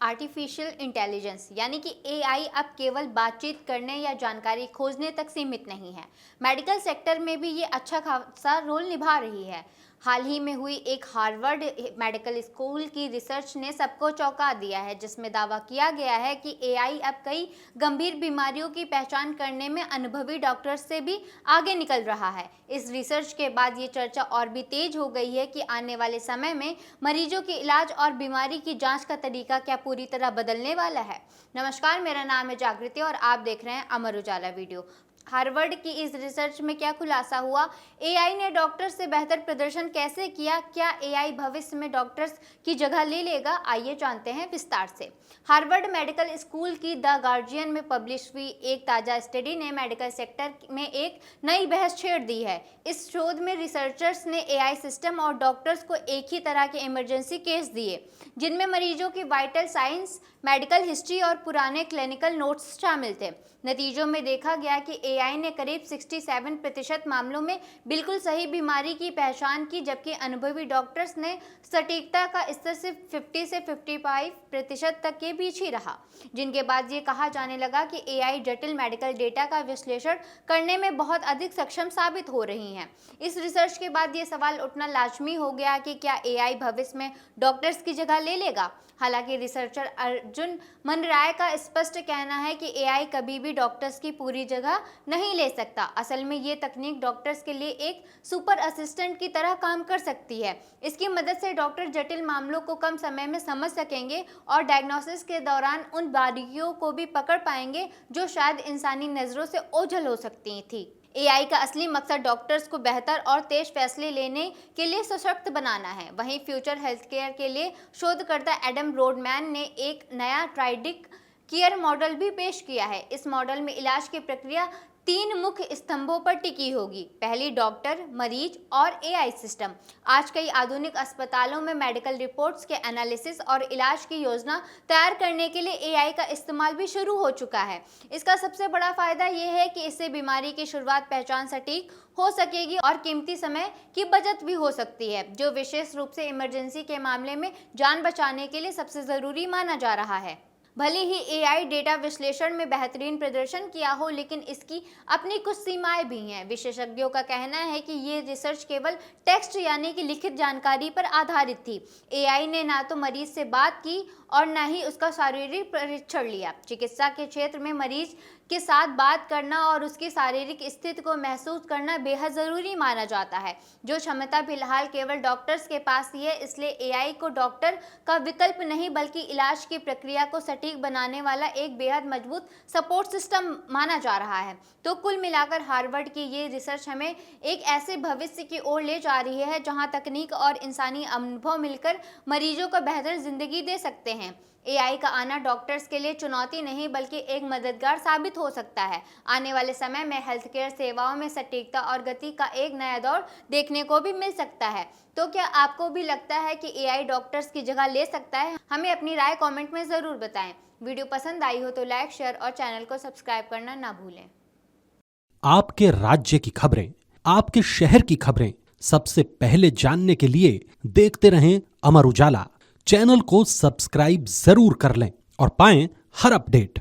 Artificial intelligence यानी कि AI अब केवल बातचीत करने या जानकारी खोजने तक सीमित नहीं है। मेडिकल सेक्टर में भी ये अच्छा खासा रोल निभा रही है। हाल ही में हुई एक हार्वर्ड मेडिकल स्कूल की रिसर्च ने सबको चौंका दिया है, जिसमें दावा किया गया है कि एआई अब कई गंभीर बीमारियों की पहचान करने में अनुभवी डॉक्टर्स से भी आगे निकल रहा है। इस रिसर्च के बाद ये चर्चा और भी तेज हो गई है कि आने वाले समय में मरीजों के इलाज और बीमारी की जांच का तरीका क्या पूरी तरह बदलने वाला है। नमस्कार, मेरा नाम है जागृति और आप देख रहे हैं अमर उजाला वीडियो। हार्वर्ड की इस रिसर्च में क्या खुलासा हुआ, एआई ने डॉक्टर्स से बेहतर प्रदर्शन कैसे किया, क्या एआई भविष्य में डॉक्टर्स की जगह ले लेगा, आइए जानते हैं विस्तार से। हार्वर्ड मेडिकल स्कूल की द गार्जियन में पब्लिश हुई एक ताज़ा स्टडी ने मेडिकल सेक्टर में एक नई बहस छेड़ दी है। इस शोध में रिसर्चर्स ने एआई सिस्टम और डॉक्टर्स को एक ही तरह के इमरजेंसी केस दिए, जिनमें मरीजों की वाइटल साइंस, मेडिकल हिस्ट्री और पुराने क्लिनिकल नोट्स शामिल थे। नतीजों में देखा गया कि एआई ने करीब 67% मामलों में बिल्कुल सही बीमारी की पहचान की, जबकि अनुभवी डॉक्टर्स ने सटीकता का स्तर सिर्फ 50 से 55% तक के बीच ही रहा, जिनके बाद ये कहा जाने लगा कि एआई जटिल मेडिकल डेटा का विश्लेषण करने में बहुत अधिक सक्षम साबित हो रही हैं। इस रिसर्च के बाद ये सवाल उठना लाजमी हो गया कि क्या एआई भविष्य में डॉक्टर्स की जगह ले लेगा। हालांकि रिसर्चर अर्जुन मनराय का स्पष्ट कहना है कि एआई कभी भी डॉक्टर्स की पूरी जगह नहीं ले सकता। असल में ये तकनीक डॉक्टर्स के लिए एक सुपर असिस्टेंट की तरह काम कर सकती है। इसकी मदद से डॉक्टर जटिल मामलों को कम समय में समझ सकेंगे और डायग्नोसिस के दौरान उन बारीकियों को भी पकड़ पाएंगे जो शायद इंसानी नज़रों से ओझल हो सकती थी। एआई का असली मकसद डॉक्टर्स को बेहतर और तेज फैसले लेने के लिए सशक्त बनाना है। वहीं फ्यूचर हेल्थकेयर के लिए शोधकर्ता एडम ब्रोडमैन ने एक नया ट्राइडिक केयर मॉडल भी पेश किया है। इस मॉडल में इलाज की प्रक्रिया 3 मुख्य स्तंभों पर टिकी होगी। पहली, डॉक्टर, मरीज और एआई सिस्टम। आज कई आधुनिक अस्पतालों में मेडिकल रिपोर्ट्स के एनालिसिस और इलाज की योजना तैयार करने के लिए एआई का इस्तेमाल भी शुरू हो चुका है। इसका सबसे बड़ा फायदा यह है कि इससे बीमारी की शुरुआत पहचान सटीक हो सकेगी और कीमती समय की बचत भी हो सकती है, जो विशेष रूप से इमरजेंसी के मामले में जान बचाने के लिए सबसे ज़रूरी माना जा रहा है। भले ही एआई डेटा विश्लेषण में बेहतरीन प्रदर्शन किया हो, लेकिन इसकी अपनी कुछ सीमाएं भी हैं। विशेषज्ञों का कहना है कि ये रिसर्च केवल टेक्स्ट यानी कि लिखित जानकारी पर आधारित थी। एआई ने ना तो मरीज से बात की और न ही उसका शारीरिक परीक्षण लिया। चिकित्सा के क्षेत्र में मरीज के साथ बात करना और उसकी शारीरिक स्थिति को महसूस करना बेहद ज़रूरी माना जाता है, जो क्षमता फिलहाल केवल डॉक्टर्स के पास ही है। इसलिए एआई को डॉक्टर का विकल्प नहीं बल्कि इलाज की प्रक्रिया को सटीक बनाने वाला एक बेहद मजबूत सपोर्ट सिस्टम माना जा रहा है। तो कुल मिलाकर हार्वर्ड की ये रिसर्च हमें एक ऐसे भविष्य की ओर ले जा रही है जहां तकनीक और इंसानी अनुभव मिलकर मरीजों को बेहतर जिंदगी दे सकते हैं। एआई का आना डॉक्टर्स के लिए चुनौती नहीं बल्कि एक मददगार साबित हो सकता है। आने वाले समय में हेल्थ केयर सेवाओं में सटीकता और गति का एक नया दौर देखने को भी मिल सकता है। तो क्या आपको भी लगता है कि एआई डॉक्टर्स की जगह ले सकता है? हमें अपनी राय कमेंट में ज़रूर बताएं। वीडियो पसंद आई हो तो लाइक, शेयर और चैनल को सब्सक्राइब करना ना भूलें। आपके राज्य की खबरें, आपके शहर की खबरें सबसे पहले जानने के लिए देखते रहें अमर उजाला। चैनल को सब्सक्राइब जरूर कर लें और पाएं हर अपडेट।